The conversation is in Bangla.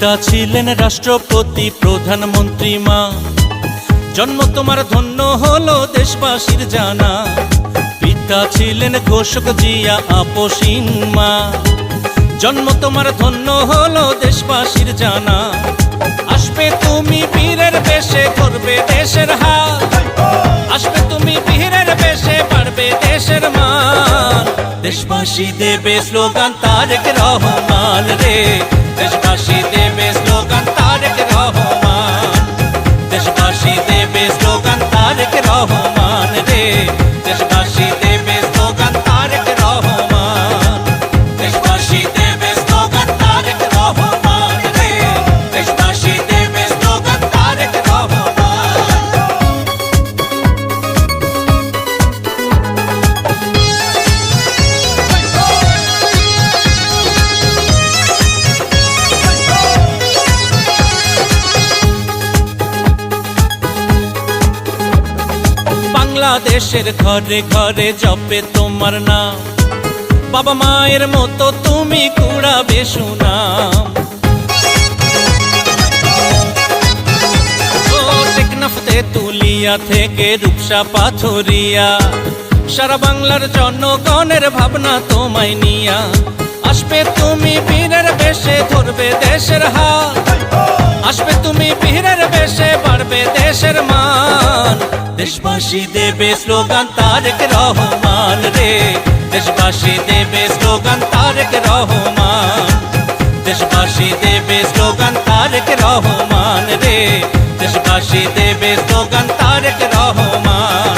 পিতা ছিলেন রাষ্ট্রপতি প্রধানমন্ত্রী মা, জন্ম তোমার ধন্য হলো দেশবাসীর জানা। পিতা ছিলেন ঘোষক জিয়া আপসীন মা, জন্ম তোমার ধন্য হলো দেশবাসীর জানা। আসবে তুমি বীরের বেশে করবে দেশের হাল, আসবে তুমি বীরের বেশে পারবে দেশের মান। দেশবাসী দেবে স্লোগান তারেক রহমান রে, দেশবাসী দেবে স্লোগান তারেক রহমান, দেশবাসী দেবে স্লোগান তারেক রহমান রে, দেশবাসী দেবে স্লোগান তারেক রহমান, দেশবাসী দেবে স্লোগান তারেক রহমান রে, দেশবাসী দেবে স্লোগান তারেক রহমান। বাংলাদেশের ঘরে ঘরে জপে তোমার নাম, বাবা মায়ের মতো তুমি কুড়াবে সুনাম। ও টেকনাফতে তুলিয়া থেকে রূপসা পাথরিয়া, সারা বাংলার জনগণের ভাবনা তোমায় নিয়া। আসবে তুমি বীরের বেশে ধরবে দেশের হাল, আসবে তুমি বীরের বেশে বাড়বে দেশের মান। দেশবাসী দেবে স্লোগান তারেক রহমান রে, দেশবাসী দেবে স্লোগান তারেক রহমান, দেশবাসী দেবে স্লোগান তারেক রহমান রে, দেশবাসী দেবে স্লোগান তারেক রহমান।